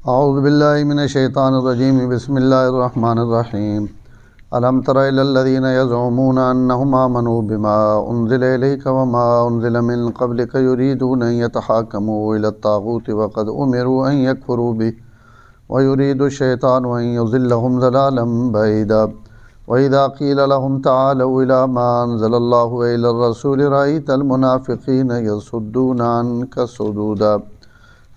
اعوذ باللہ من الشیطان الرجیم بسم اللہ الرحمن الرحیم الم تر الی الذین یزعمون انہم آمنوا بما انزل الیک وما انزل من قبلک یریدون ان یتحاکموا الی الطاغوت وقد امروا ان یکفروا به ویرید الشیطان ان یضلهم ضلالا بعیدا وإذا قیل لهم تعالوا الی ما انزل اللہ والی الرسول رأیت المنافقین یصدون عنک صدودا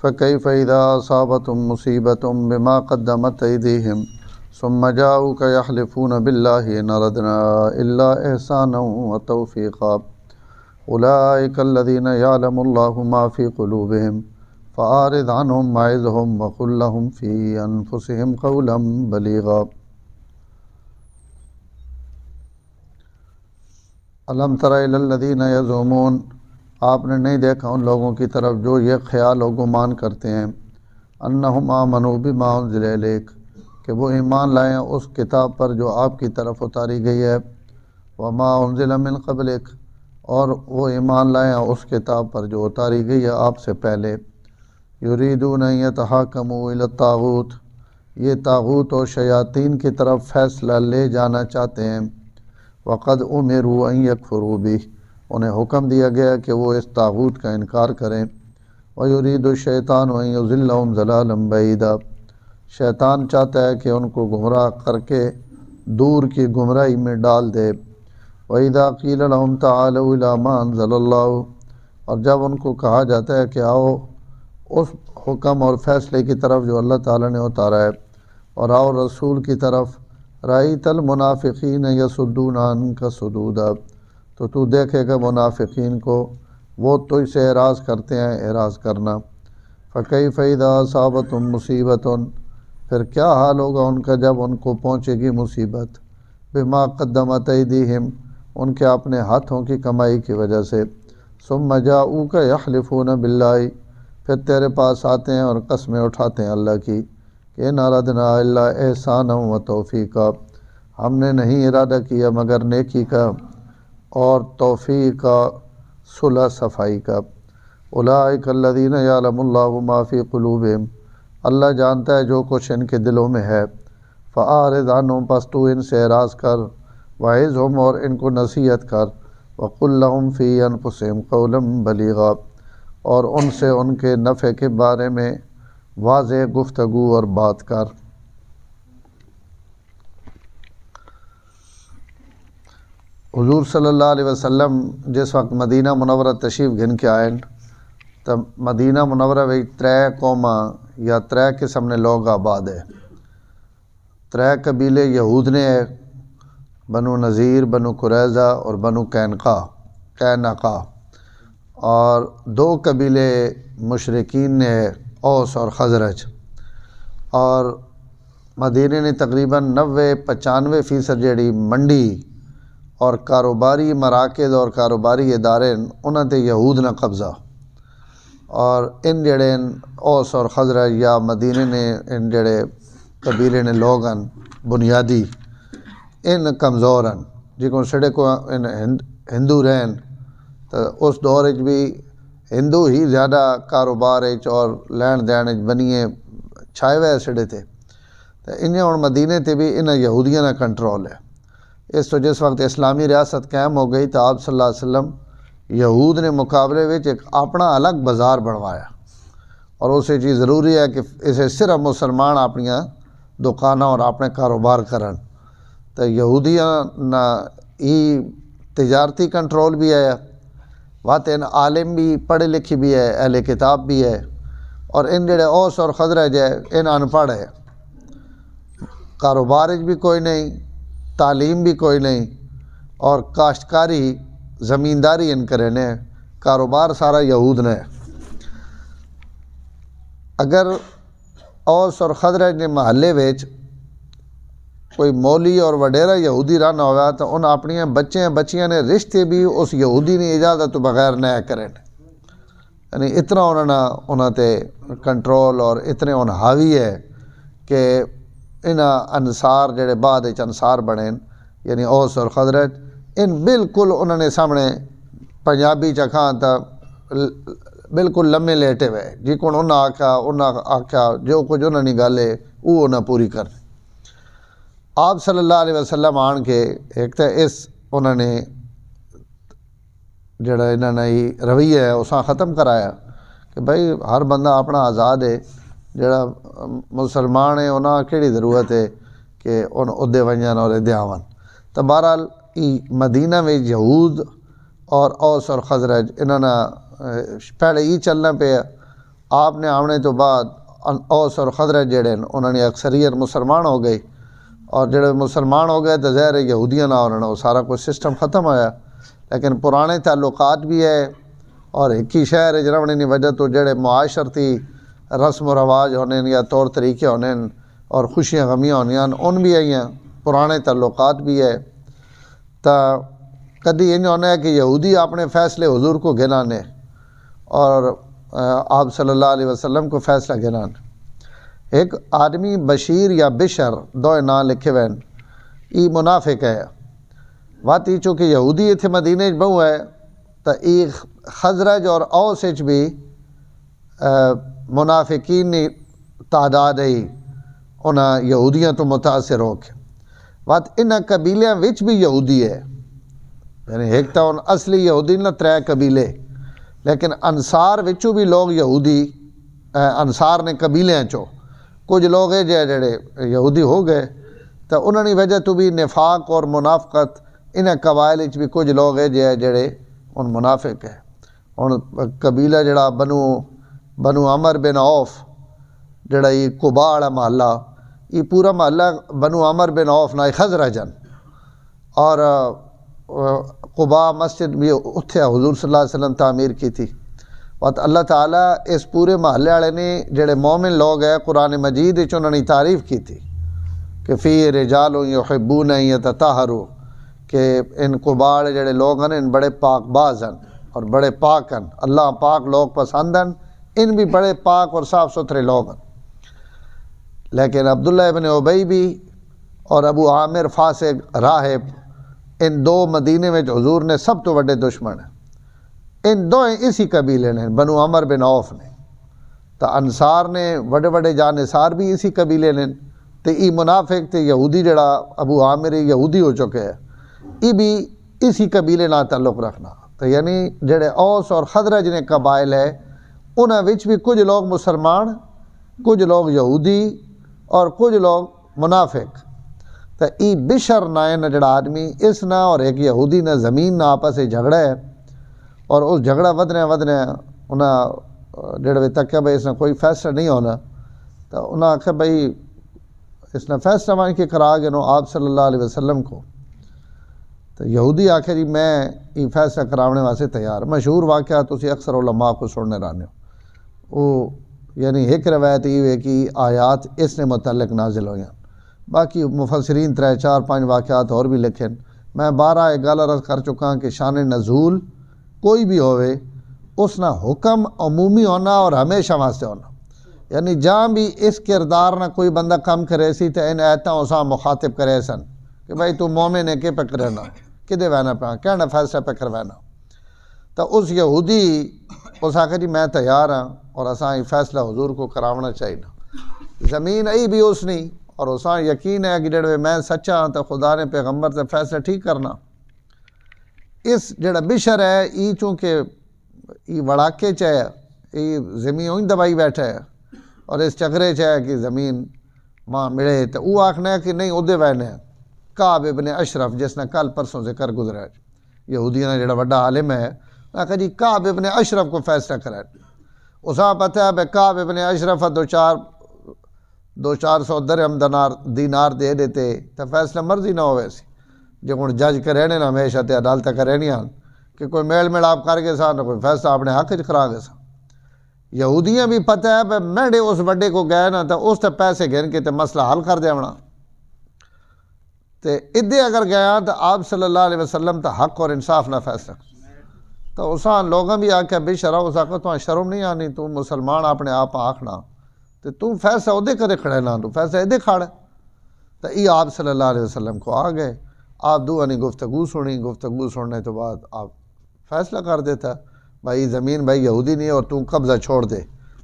فكيف إذا أصابتهم مصيبة بما قدمت أيديهم ثم جاءوك يحلفون بالله إن أردنا إلا إحسانا وتوفيقا أولئك الذين يعلم الله ما في قلوبهم فأعرض عنهم وعظهم وقل لهم في أنفسهم قولا بليغا ألم تر إلى الذين يزعمون آپ نے نہیں دیکھا ان لوگوں کی طرف جو یہ خیال و گمان کرتے ہیں انہم آمنوا بما انزل الیک کہ وہ ایمان لائیں اس کتاب پر جو آپ کی طرف اتاری گئی ہے وما انزل من قبلک اور وہ ایمان لائیں اس کتاب پر جو اتاری گئی ہے آپ سے پہلے یریدون ان یتحاکموا الی الطاغوت یہ طاغوت اور شیاطین کی طرف فیصلہ لے جانا چاہتے ہیں وقد امروا ان یکفروا بہ انہیں حکم دیا گیا کہ وہ اس طاغوت کا انکار کریں وَيُرِيدُ الشَّيْطَانُ أَن يُضِلَّهُمْ ضَلَالًا بَعِيدًا شیطان چاہتا ہے کہ ان کو گمراہ کر کے دور کی گمراہی میں ڈال دے وَإِذَا قِيلَ لَهُمْ تَعَالَوْا إِلَىٰ مَا أَنزَلَ اللَّهُ اور جب ان کو کہا جاتا ہے کہ آؤ اس حکم اور فیصلے کی طرف جو اللہ تعالیٰ نے اتارا ہے اور آؤ رسول کی طرف رَأَيْتَ الْمُنَافِقِينَ يَصُدُّونَ عَنكَ صُدُودًا تو دیکھے گا منافقین کو وہ تجھ سے اعراض کرتے ہیں اعراض کرنا فَكَيْفَ إِذَا أَصَابَتْهُم مُّصِيبَةٌ پھر کیا حال ہوگا ان کا جب ان کو پہنچے گی مصیبت بِمَا قَدَّمَتْ أَيْدِيهِمْ ان کے اپنے ہاتھوں کی کمائی کی وجہ سے ثُمَّ جَاءُوكَ يَحْلِفُونَ بِاللَّهِ پھر تیرے پاس آتے ہیں اور قسمیں اٹھاتے ہیں اللہ کی کہ إِنْ أَرَدْنَا إِلَّا إِحْسَانًا وَتَوْفِيقًا ہم نے نہیں ارادہ کیا مگر نیکی کا اور توفیق کا صلح صفائی کا اولئک الذین یعلم اللہ ما فی قلوبہم اللہ جانتا ہے جو کچھ ان کے دلوں میں ہے فاعرض عنہم پس تو ان سے اعراض کر وعظہم اور ان کو نصیحت کر وقل لہم فی انفسہم قولا بلیغا اور ان سے ان کے نفع کے بارے میں واضح گفتگو اور بات کر حضور صلی اللہ علیہ وسلم جس وقت مدینہ منورہ تشریف گھن کے آئے تو مدینہ منورہ میں ترے قوما یا ترے قسم نے لوگ آباد ہے ترے قبیلے یہود نے ہے بنو نذیر بنو قریظہ اور بنو قینقاع اور دو قبیلے مشرکین نے ہے اوس اور خزرج اور مدینہ نے تقریباً 90-95% جیڑی منڈی اور کاروباری مراکز اور کاروباری ادارے انہاں تے یہود نہ قبضہ اور ان جڑے اوس اور خزرج یا مدینے نے ان جڑے قبیلے نے لوگ ہیں بنیادی ان کمزور ہیں جن سڑے کو ان ہندو رہن تو اس دور بھی ہندو ہی زیادہ کاروبار اور لین دین بنیے چھائے ہوئے سڑے تھے تو انہیں ہوں مدینے تے بھی انہیں یہودیاں کا کنٹرول ہے اس تو جس وقت اسلامی ریاست قائم ہو گئی تو آپ صلی اللہ علیہ وسلم یہود نے مقابلے میں ایک اپنا الگ بازار بنوایا اور اسے چیز ضروری ہے کہ اسے صرف مسلمان اپنی دکانیں اور اپنے کاروبار کرن تو یہودیاں نہ ہی تجارتی کنٹرول بھی ہے وات ان عالم بھی پڑھے لکھی بھی ہے اہل کتاب بھی ہے اور ان جڑے اوس اور خزرج ہے ان ان پڑھ ہے کاروبار بھی کوئی نہیں تعلیم بھی کوئی نہیں اور کاشتکاری زمینداری ان کرے نے کاروبار سارا یہود نے اگر اوس اور خزرج نے محلے ویچ کوئی مولی اور وڈیرا یہودی رہنا ہوا تو ان اپنی بچیاں نے رشتے بھی اس یہودی نے اجازت تو بغیر نہ کریں یعنی اتنا انہوں تے کنٹرول اور اتنے ان حاوی ہے کہ انصار جڑے بعد انصار بنے یعنی اوس اور خزرج ان بالکل انہوں نے سامنے پنجابی چکھاں تا بالکل لمے لیٹے ہوئے جی کو انہیں آخیا جو کچھ انہوں نے گل ہے وہ انہیں پوری کر آپ صلی اللہ علیہ وسلم آن کے ایک تو اس انہوں نے جڑا انہوں نے رویہ ہے اساں ختم کرایا کہ بھائی ہر بندہ اپنا آزاد ہے جڑا مسلمان ہے انہاں کیڑی ضرورت ہے کہ ان ادے ونجن اور ادے آون تو بہرحال مدینہ میں یہود اور اوس اور خزرج انہوں نے پہلے یہ چلنا پیا آپ نے آنے تو بعد اوس اور خزرج جڑے انہوں نے اکثریت مسلمان ہو گئی اور جڑے مسلمان ہو گئے تو ظاہر ہے یہودیاں نہ ہونا وہ سارا کچھ سسٹم ختم ہویا لیکن پرانے تعلقات بھی ہے اور ایک ہی شہر ہے جنہوں نے وجہ تو جڑے معاشرتی رسم و رواج ہونے یا طور طریقے ہونے اور خوشیاں غمیاں ہونیاں ان بھی آئی ہیں پرانے تعلقات بھی ہے تا کدی انج ہونا ہے کہ یہودی اپنے فیصلے حضور کو گنانے اور آپ صلی اللہ علیہ وسلم کو فیصلہ گنانے ایک آدمی بشیر یا بشر دو نام لکھے ہوئے یہ منافق ہے واتی چونکہ یہودی اتنے مدینے بہو ہے تو ایک خزرج اور اوس بھی منافقین تعداد ہے انہاں یہودیاں تو متاثر ہو کے وات انہاں قبیلیاں وچ بھی یہودی ہے یعنی ایک تو اصلی یہودی نہ 3 قبیلے لیکن انصار وچوں بھی لوگ یہودی انصار نے قبیلیاں چو کچھ لوگ ہے جڑے یہودی ہو گئے تو انہوں نے وجہ تو بھی نفاق اور منافقت انہیں قبائل بھی کچھ لوگ ہے جڑے ان منافق ہے ان قبیلہ جڑا بنو عمر بن عوف جڑا یہ قبا والا محلہ یہ پورا محلہ بنو عمر بن عوف نہ خزرجن اور قبا مسجد بھی اتھے حضور صلی اللہ علیہ وسلم تعمیر کی تھی اور اللہ تعالیٰ اس پورے محلے والے نے جڑے مومن لوگ ہیں قرآن مجید انہوں نے تعریف کی تھی کہ فی رجال یحبون ان یتطہروا کہ ان قبا جڑے لوگ ہیں ان بڑے پاک باز ہیں اور بڑے پاک ہیں اللہ پاک لوگ پسند ہیں ان بھی بڑے پاک اور صاف ستھرے لوگ ہیں لیکن عبداللہ ابن ابی بھی اور ابو عامر فاسق راہب ان 2 مدینے میں حضور نے سب تو بڑے دشمن ہیں ان 2 اسی قبیلے نے بنو عمر بن عوف نے تو انصار نے بڑے بڑے جانصار بھی اسی قبیلے نے تو یہ منافق تے یہودی جڑا ابو عامر یہودی ہو چکے ہیں یہ بھی اسی قبیلے نہ تعلق رکھنا تو یعنی جڑے اوس اور خزرج نے قبائل ہے انہاں وچ بھی کچھ لوگ مسلمان کچھ لوگ یہودی اور کچھ لوگ منافق تو ای بشر نہ جڑا آدمی اس نہ اور ایک یہودی نہ زمین نہ آپس سے جھگڑا ہے اور اس جھگڑا ودنے انہاں جڑے تک کہ بھائی اس نے کوئی فیصلہ نہیں ہونا تو انہاں آخر بھائی اس نے فیصلہ مان کے کرا گئے نو آپ صلی اللہ علیہ وسلم کو تو یہودی آخر جی میں یہ فیصلہ کرانے واسطے تیار مشہور واقعہ تسی اکثر علماء کو سننے رہنے ہو وہ یعنی ایک روایت یہ ہے کہ آیات اس نے متعلق نازل ہوئیں باقی مفسرین 3 4 5 واقعات اور بھی لکھیں میں 12 ایک گل عرض کر چکا کہ شان نزول کوئی بھی ہوئے اس نہ حکم عمومی ہونا اور ہمیشہ واسطے ہونا یعنی جہاں بھی اس کردار نہ کوئی بندہ کم کرے سی تو ان ایتاں اساں مخاطب کرے سن کہ بھائی تو مومن ہے کہ پہ کرنا کدے وینا پہ کہنا فیصلہ پہ کروینا تو اس یہودی اس آخر جی میں تیار ہاں اور اساں یہ فیصلہ حضور کو کراونا چاہیے زمین ای بھی اس نہیں اور اساں یقین ہے کہ جڑے میں سچا ہاں تو خدا نے پیغمبر سے فیصلہ ٹھیک کرنا اس جڑا بشر ہے یہ چونکہ یہ وڑاکے چاہے یہ زمین ہوئی دبائی بیٹھا ہے اور اس چکرے چاہے کہ زمین ماں ملے تو وہ آخنا ہے کہ نہیں ادھے وینے کعب ابن اشرف جس نے کل پرسوں ذکر گزرا ہے یہودیاں نے جڑا بڑا عالم ہے کہ جی کعب ابن اشرف کو فیصلہ کرے اساں پتہ ہے بھائی کعب ابن اشرف 200-400 درہم دینار دے دیتے تو فیصلہ مرضی نہ ہوئے سی جو ہوں جج کرے نا ہمیشہ تے عدالت کرے نہیں آن کہ کوئی میل ملاپ کر کے سا نہ کوئی فیصلہ اپنے حق چ کرا گے سا یہودیاں بھی پتہ ہے بھائی میڈے اس بڑے کو گئے نا تو اس تے پیسے گن کے تے مسئلہ حل کر دیونا تے ادھے اگر گیا تو آپ صلی اللہ علیہ وسلم تا حق اور انصاف نہ فیصلہ تو اساں لوگاں بھی آکھیا بے شرع اس آکھا تو شرم نہیں آنی تو مسلمان اپنے آپ آکھنا تو تم فیصلہ ادھے کرے کھڑے نہ تو فیصلہ ادھے کھڑے تو یہ آپ صلی اللہ علیہ وسلم کو آ گئے آپ دو انی گفتگو سنی گفتگو سننے تو بعد آپ فیصلہ کر دیتا بھائی زمین بھائی یہودی نہیں اور تو قبضہ چھوڑ دے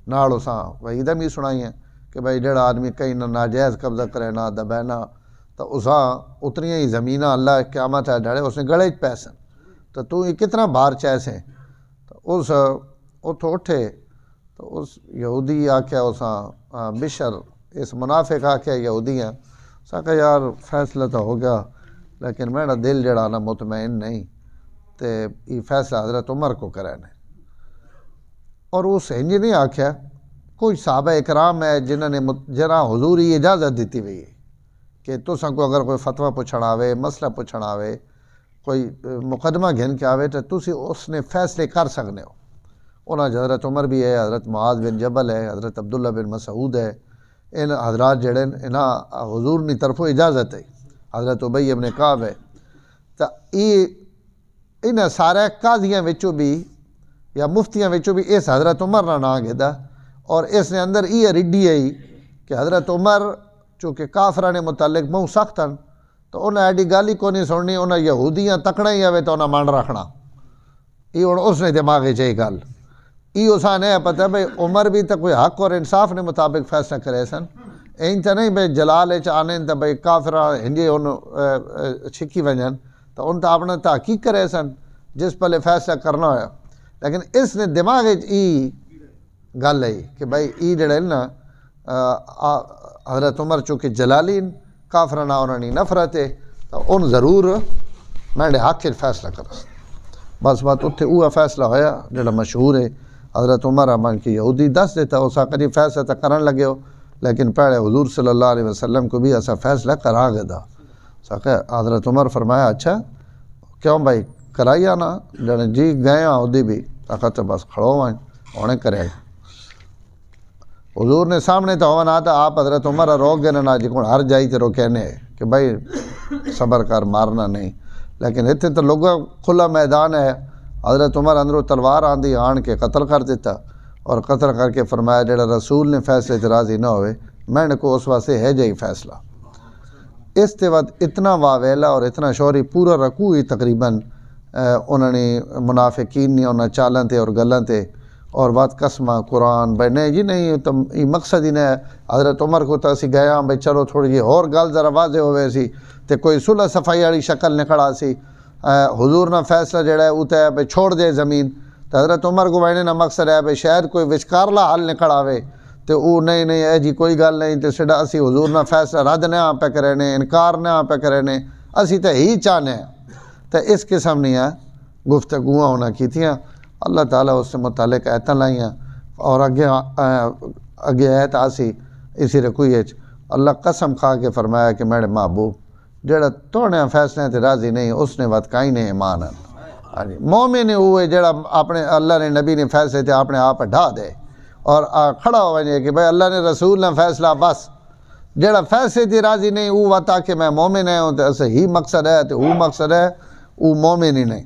نال اساں بھائی ادھر بھی سنائی ہیں کہ بھائی جڑا آدمی کہیں نہ ناجائز قبضہ کرے نہ دبینا تو اساں اتنی ہی زمینہ اللہ قیامت ہے ڈڑے اس نے گڑے پیسن تو یہ کتنا بار چیسیں تو اس اتھو اٹھے تو اس یہودی آکھیا اساں بشر اس منافق آکھیا یہودی ہیں اساں کہا یار فیصلہ تو ہو گیا لیکن میرا دل جڑا نا مطمئن نہیں تے یہ فیصلہ حضرت عمر کو کرانے اور اس انج نہیں آکھیا کوئی صحابہ اکرام ہے جنہاں حضور یہ اجازت دیتی ہوئی ہے کہ تساں کو اگر کوئی فتویٰ پوچھنا آوے مسئلہ پوچھنا آوے کوئی مقدمہ گھن کے آوے تو تسی اس نے فیصلے کر سکنے ہو انہاں حضرت عمر بھی ہے حضرت معاذ بن جبل ہے حضرت عبداللہ بن مسعود ہے ان حضرات جڑے انہاں حضور نی طرفوں اجازت ہے حضرت ابی ابن کعب ہے تو یہ انہاں سارے قاضیاں وچوں بھی یا مفتیاں وچوں بھی اس حضرت عمر نا نام گدا اور اس نے اندر یہ ریڈی ہے کہ حضرت عمر چونکہ کافراں متعلق بہت سخت ہیں تو انہیں ایڈی گالی کو نہیں سننی انہیں یہودیاں تکنا ہی آوے تو انہیں مان رکھنا یہ ہوں اس نے دماغ چاہیے گل یہ اساں نہیں پتہ بھئی عمر بھی تو کوئی حق اور انصاف نے مطابق فیصلہ کرے سن این تو نہیں بھئی جلال آنے تو بھئی کافراں ہنجے ان چھکی ونجن تو ان تو اپنا تحقیق کرے سن جس پہلے فیصلہ کرنا ہوا لیکن اس نے دماغ ای گل ہے کہ بھئی ای جڑے نا حضرت عمر چونکہ جلالین کافراں نہ انہوں نے نفرت ہے تو ان ضرور میرے حق کے فیصلہ کر بس بات اتنے وہ فیصلہ ہویا جڑا مشہور ہے حضرت عمر امان کی یہودی دس دیتا اسا کدی فیصلہ تو کرن لگے ہو لیکن پہلے حضور صلی اللہ علیہ وسلم کو بھی ایسا فیصلہ کرا گیا تھا حضرت عمر فرمایا اچھا کیوں بھائی کرایا نا جڑے جی گئے ہاں ادی بھی تو بس کھڑو ہوئیں انہیں کرے حضور نے سامنے تو ہونا تھا آپ حضرت عمر روک گئے نا جی کون ہر جائی تے روکینے کہ بھائی صبر کر مارنا نہیں لیکن اتنے تو لوگوں کھلا میدان ہے حضرت عمر اندروں تلوار آندھی آن کے قتل کر دیتا اور قتل کر کے فرمایا جڑا رسول نے فیصلے سے راضی نہ ہوئے میں نے کو اس واسطے ہے جائی فیصلہ اس کے بعد اتنا واویلا اور اتنا شوری پورا رکوع ہی تقریباً انہوں نے منافقین نے انہوں چالن تھے اور گلن تھے اور بات قسمہ قرآن بھائی نہیں جی نہیں تو یہ مقصد ہی نہیں حضرت عمر کو تو اسی گیا بھائی چلو تھوڑی جی اور گل ذرا واضح ہوئے سی تو کوئی صلح صفائی والی شکل نکڑا سی حضور نہ فیصلہ جڑا ہے وہ تو ہے بھائی چھوڑ دے زمین تو حضرت عمر کو بھائی نہ مقصد ہے بھائی شاید کوئی وچکارلا حل نکل آوے تو وہ نہیں اے جی کوئی گل نہیں تو سیدھا اسی حضور نہ فیصلہ رد نہ پہ کرے نے انکار نہ پہ کرے نے اسی تو ہی چاہنے ہیں تو اس قسم نہیں ہے گفتگوਆਂ ہونا کیتیاں اللہ تعالیٰ اس سے متعلق ایتاں لائیاں اور اگے ایت آسی اسی رکوع اللہ قسم کھا کے فرمایا کہ میرے محبوب جڑا توڑنے فیصلے تے راضی نہیں اس نے وقت کہیں نہیں ایمان ہاں جی مومن ہوئے جڑا اپنے اللہ نے نبی نے فیصلے تے اپنے آپ ڈھا دے اور کھڑا ہو وجے کہ بھائی اللہ نے رسول نے فیصلہ بس جڑا فیصلے تے راضی نہیں وہ وتا کہ میں مومن ہے تو اسے ہی مقصد ہے تو وہ مقصد ہے وہ مومن ہی نہیں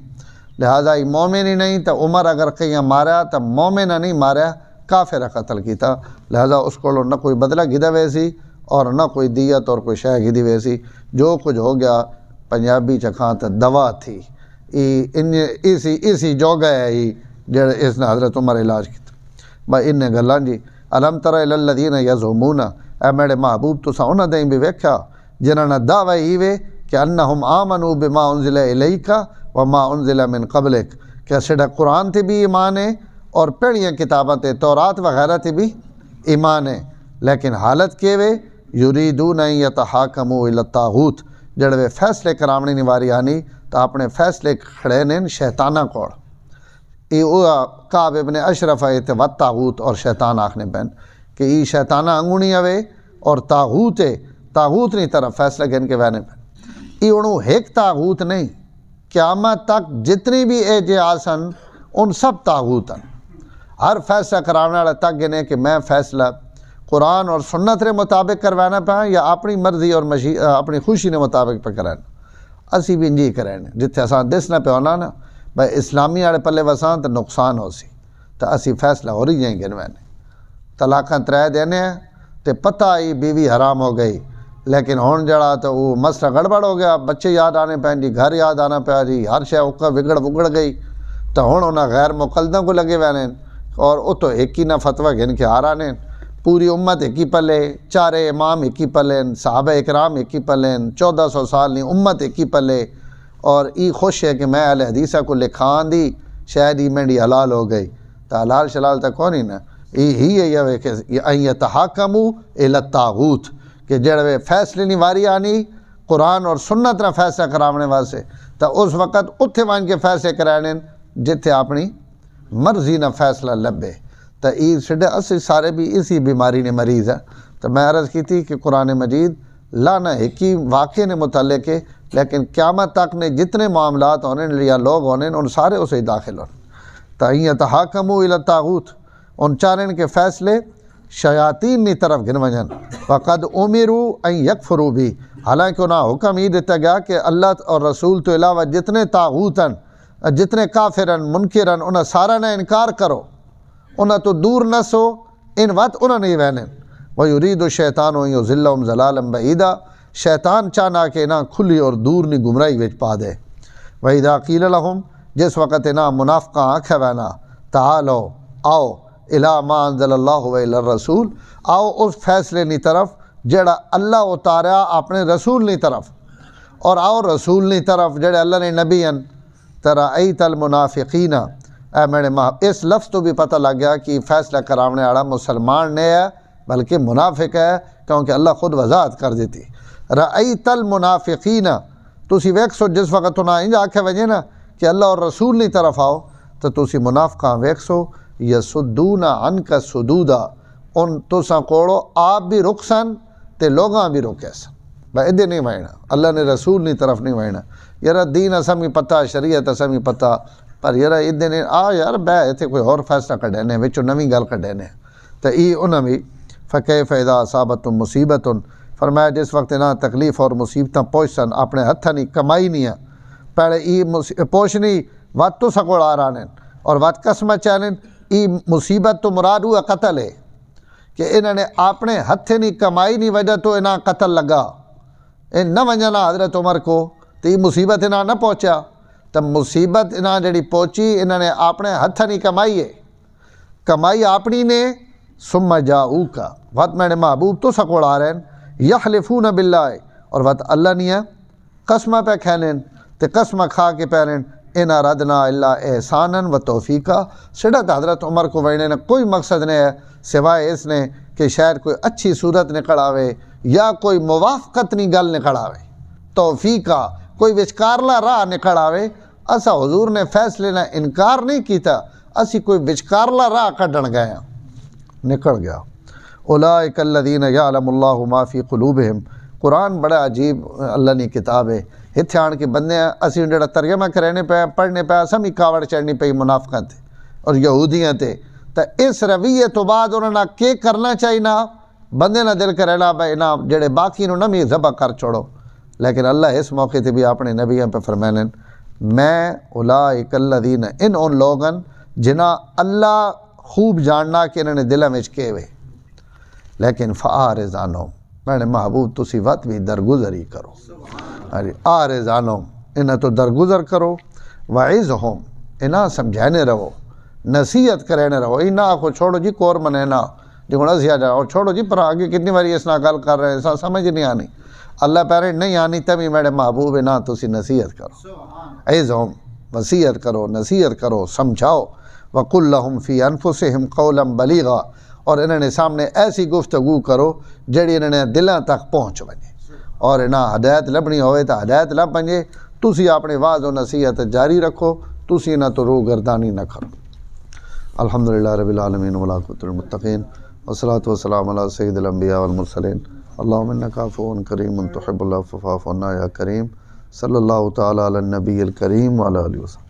لہذا یہ مومن ہی نہیں تو عمر اگر کہیں مارا تو مومن نہیں مارا کافر قتل کیتا لہذا اس کو نہ کوئی بدلہ گدا ویسی اور نہ کوئی دیت اور کوئی شے گدی ویسی جو کچھ ہو گیا پنجابی چکھاں تو دوا تھی اسی جوگا ہے ہی جڑا اس نے حضرت عمر علاج کیتا بھائی ان گلاں جی الم تر الی الذین یزعمون اے میرے محبوب تساں انہاں دے بھی ویکھیا جنہاں نے دعوی ہی وے کہ انہم آمنوا بما انزل الیک وما انزل من قبلک کہ سیدھا قرآن تے بھی ایمان ہے اور پہلیاں کتاباں تے تورات وغیرہ تے بھی ایمان ہے لیکن حالت کے وے یریدون ان یتحاکموا الی الطاغوت جڑے فیصلے کراونے نی واری آنی تو اپنے فیصلے کھڑے نے شیطانہ کوڑ یہ کعب ابن اشرف ہے تے والطاغوت اور شیطان آکھنے پین کہ یہ شیطانہ انگونی ہوئے اور طاغوت ہے طاغوت نہیں طرف فیصلہ گن کے وینے پین یہ انہوں ایک طاغوت نہیں قیامت تک جتنی بھی اعجاز ہیں ان سب طاغوت ہیں ہر فیصلہ کرانے والا تک گنے کہ میں فیصلہ قرآن اور سنت کے مطابق کروانا پہ یا اپنی مرضی اور اپنی خوشی نے مطابق پہ کرانا اسی بھی انجی کریں جتنے اسان دسنا پہ ہونا نا بھائی اسلامی والے پلے وسان تو نقصان ہو سی تو اسی فیصلہ ہو رہی جائیں گنوانے طلاقاں 3 دینے ہیں تو پتہ آئی بیوی حرام ہو گئی لیکن ہون جڑا تو وہ مسئلہ گڑبڑ ہو گیا بچے یاد آنے پہ جی گھر یاد آنا پہ جی ہر شے اوکا بگڑ گئی تو ہوں انہیں غیر مقلدوں کو لگے ہوئے ہیں اور وہ تو ایک ہی نہ فتویٰ گھن کے آ رہے ہیں، پوری امت ایک ہی پلے، چارے امام ایک ہی پلے، صحابہ اکرام ایک ہی پلے، 1400 سال نہیں امت ایک ہی پلے، اور ای خوش ہے کہ میں اہل حدیثہ کو لکھان دی شاید ای منڈی حلال ہو گئی، تو حلال شلال تک کون ہی نا ہی ہے یہ کہ این یتحاکموا الی الطاغوت، کہ جڑے فیصلے نہیں واری آنی قرآن اور سنت نہ فیصلہ کراونے واسطے، تو اس وقت اتھے وان کے فیصلے کرانے جتھے اپنی مرضی نہ فیصلہ لبے، تو ای سڈے اسی سارے بھی اسی بیماری نے مریض ہے۔ تو میں عرض کی تھی کہ قرآن مجید لانا ایک ہی واقعے نے متعلق ہے، لیکن قیامت تک نے جتنے معاملات ہونے یا لوگ ہونے ان سارے اسے داخل ہونے۔ تو این یتحاکموا الی الطاغوت، ان چارن کے فیصلے شیاطین نی طرف گن ونجن، وقد امروا ان یکفروا بھی، حالانکہ انہیں حکم یہ دیتا گیا کہ اللہ اور رسول تو علاوہ جتنے طاغوتن، جتنے کافرن منکرن انہیں سارا نہ انکار کرو، انہیں تو دور نہ سو، ان وقت انہیں نہیں وہنے۔ وَيُرِيدُ الشَّيْطَانُ أَن يُضِلَّهُمْ ضَلَالًا بَعِيدًا، شیطان چاہنا کہ نہ کھلی اور دور نی گمراہی وچ پا دے۔ وَإِذَا قِيلَ لَهُمْ، جس وقت نہ منافقہ آنکھیں وینا، تعالو آؤ اِلَىٰ مَا أَنزَلَ اللَّهُ وَإِلَى الرَّسُولِ، آؤ اس فیصلے نی طرف جڑا اللہ اتاریا اپنے رسول نی طرف، اور آؤ رسول نی طرف جڑے اللہ نے نبی ہیں، تَرَأَيْتَ الْمُنَافِقِينَ، اے میرے ماں اس لفظ تو بھی پتہ لگ گیا کہ فیصلہ کراونے والا مسلمان نے ہے بلکہ منافق ہے، کیونکہ اللہ خود وضاحت کر دیتی۔ رَأَيْتَ الْمُنَافِقِينَ، تُسی ویکسو جس وقت انہاں انج آکھے وجے نا کہ اللہ اور رسول نی طرف آؤ، تو تُسی منافقاں ویکسو یسدون عنک صدودا، ان تساں کوڑو آپ بھی رک سن تے لوگاں بھی روکے سن، بھائی ادھے نہیں وائنا، اللہ نے رسول نی طرف نہیں وائنا، یار دین اساں بھی پتہ، شریعت اساں بھی پتہ، پر یار ادھے نے آ یار بے اتھے کوئی اور فیصلہ کڈینے وچوں نویں گل کڈینے، تو ای انہاں بھی فکیف اذا اصابتہم مصیبت، فرمایا جس وقت نہ تکلیف اور مصیبتاں پہنچن اپنے ہتھاں نی کمائی نہیں ہے، پہلے ای پوچھنی وات تو سکول آ رہا اور وات قسمہ چاہنے، ای مصیبت تو مراد ہوا قتل ہے کہ انہوں نے اپنے ہتھے نی کمائی نی وجہ تو انہاں قتل لگا، ان نہ ونجنا حضرت عمر کو، تو یہ مصیبت انہاں نہ پہنچا، تو مصیبت انہاں جڑی پہنچی انہوں نے اپنے ہتھاں نی کمائی ہے، کمائی اپنی نے، ثم جاؤکا، وقت میرے محبوب تو سکول آ رہے ہیں، یحلفون باللہ، اور وقت اللہ نہیں ہے قسمہ پہ کھینیں، تے قسمہ کھا کے پہنیں، ان اردنا الا احسانا و توفیقا، سڑت حضرت عمر کو وینے کوئی مقصد نہیں ہے سوائے اس نے کہ شاید کوئی اچھی صورت نکل آوے یا کوئی موافقت نہیں گل نکل آوے، توفیقا کوئی وچکارلا راہ نکل آوے، اسا حضور نے فیصلے نہ انکار نہیں کیتا، اسی کوئی وچکارلا راہ کڈن گئے ہیں، نکل گیا۔ اولئک الذین یعلم اللہ ما فی قلوبہم، قرآن بڑا عجیب اللہ نے کتاب ہے، اتھے آن کے بندے ہیں اسی جڑا ترجمہ کرانے پہ پڑھنے پہ سمی کاوڑ چڑھنی پہ منافقت اور یہودیاں تے، تو اس رویے تو بعد انہوں نے کیا کرنا چاہیے نا، بندے نہ دل کرے نا بھائی نا جڑے باقی نو نمی ذبح کر چھوڑو، لیکن اللہ اس موقع تے بھی اپنے نبیوں پہ فرمائیں میں اولئک الذین، ان لوگن جنہاں اللہ خوب جاننا کہ انہوں نے دلوں میں کے ہوئے، لیکن فاعرض عنہم، میں نے محبوب تسی وقت بھی درگزری کرو، اعرض عنہم، انہیں تو درگزر کرو، وعظہم، انہیں سمجھانے رہو، نصیحت کرینے رہو، انہیں آخو چھوڑو جی کور منینا جی گوڑا زیا جاؤ، اور چھوڑو جی پر آگے کتنی باری اس نہ گل کر رہے ہیں سمجھ نہیں آنی، اللہ پہرے نہیں آنی تبھی میرے محبوب نہ تسی نصیحت کرو، عظہم، وصیت کرو، نصیحت کرو، سمجھاؤ، وَقُلْ لَهُمْ فِي أَنفُسِهِمْ قَوْلًا بَلِيغًا، اور انہوں نے سامنے ایسی گفتگو کرو جڑی انہوں نے دلوں تک پہنچ ونجے، اور انہاں ہدایت لبنی ہوئے تو ہدایت لب ونجے، تسی اپنے واعظ و نصیحت جاری رکھو، تسی نہ تو روح گردانی نہ کرو۔ الحمدللہ رب العالمین والعاقبۃ للمتقین، والصلاۃ والسلام علی سید الانبیاء والمرسلین، اللہم انک عفو کریم تحب العفو فاعف عنا یا کریم، صلی اللہ تعالی علی النبی الکریم وعلی آلہ وسلم۔